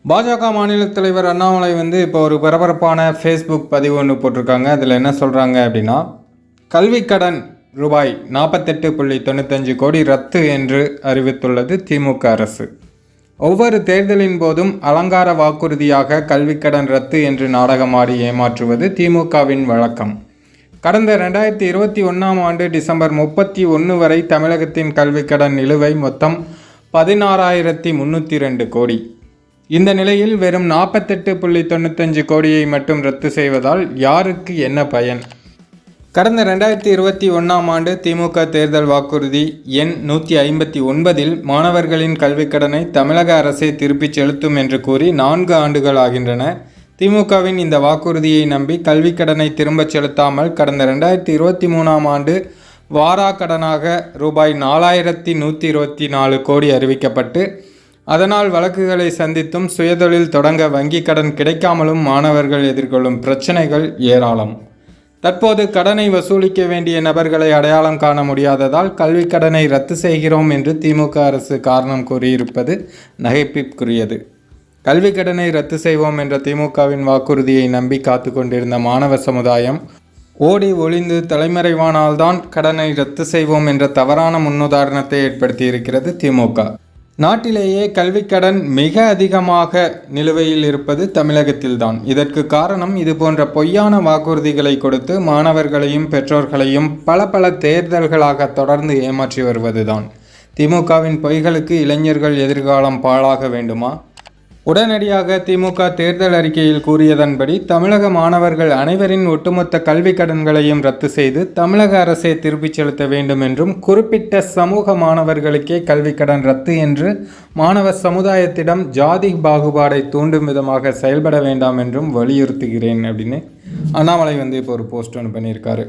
பாஜக மாநில தலைவர் அண்ணாமலை இப்போ ஒரு பரபரப்பான ஃபேஸ்புக் பதிவு ஒன்று போட்டிருக்காங்க. அதில் என்ன சொல்கிறாங்க அப்படின்னா, கல்விக்கடன் ரூபாய் 48.95 கோடி ரத்து என்று அறிவித்துள்ளது திமுக அரசு. ஒவ்வொரு தேர்தலின் போதும் அலங்கார வாக்குறுதியாக கல்விக்கடன் ரத்து என்று நாடகமாடி ஏமாற்றுவது திமுகவின் வழக்கம். கடந்த 2021ஆம் ஆண்டு டிசம்பர் 31 வரை தமிழகத்தின் கல்விக்கடன் நிலுவை மொத்தம் 16,302 கோடி. இந்த நிலையில் வெறும் 48.95 கோடியை மட்டும் ரத்து செய்வதால் யாருக்கு என்ன பயன்? கடந்த 2021ஆம் ஆண்டு திமுக தேர்தல் வாக்குறுதி எண் 159இல் மாணவர்களின் கல்விக்கடனை தமிழக அரசே திருப்பிச் செலுத்தும் என்று கூறி 4 ஆண்டுகள் ஆகின்றன. திமுகவின் இந்த வாக்குறுதியை நம்பி கல்விக்கடனை திரும்பச் செலுத்தாமல் கடந்த 2023ஆம் ஆண்டு வாராக்கடனாக ரூபாய் 4,124 கோடி அறிவிக்கப்பட்டு, அதனால் வழக்குகளை சந்தித்தும் சுயதொழில் தொடங்க வங்கி கடன் கிடைக்காமலும் மாணவர்கள் எதிர்கொள்ளும் பிரச்சனைகள் ஏராளம். தற்போது கடனை வசூலிக்க வேண்டிய நபர்களை அடையாளம் காண முடியாததால் கல்விக் கடனை ரத்து செய்கிறோம் என்று திமுக அரசு காரணம் கூறியிருப்பது நகைப்பிற்குரியது. கல்விக் கடனை ரத்து செய்வோம் என்ற திமுகவின் வாக்குறுதியை நம்பி காத்து கொண்டிருந்த மாணவ சமுதாயம் ஓடி ஒளிந்து தலைமறைவானால்தான் கடனை ரத்து செய்வோம் என்ற தவறான முன்னுதாரணத்தை ஏற்படுத்தியிருக்கிறது திமுக. நாட்டிலேயே கல்விக்கடன் மிக அதிகமாக நிலுவையில் இருப்பது தமிழகத்தில்தான். இதற்கு காரணம் இதுபோன்ற பொய்யான வாக்குறுதிகளை கொடுத்து மாணவர்களையும் பெற்றோர்களையும் பல தேர்தல்களாக தொடர்ந்து ஏமாற்றி வருவதுதான். திமுகவின் பொய்களுக்கு இளைஞர்கள் எதிர்காலம் பாழாக வேண்டுமா? உடனடியாக திமுக தேர்தல் அறிக்கையில் கூறியதன்படி தமிழக மாணவர்கள் அனைவரின் ஒட்டுமொத்த கல்வி கடன்களையும் ரத்து செய்து தமிழக அரசே திருப்பிச் செலுத்த வேண்டும் என்றும், குறிப்பிட்ட சமூக மாணவர்களுக்கே கல்விக்கடன் ரத்து என்று மாணவ சமுதாயத்திடம் ஜாதி பாகுபாடை தூண்டும் விதமாக செயல்பட வேண்டாம் என்றும் வலியுறுத்துகிறேன் அப்படின்னு அண்ணாமலை இப்போ ஒரு போஸ்ட் ஒன்று பண்ணியிருக்காரு.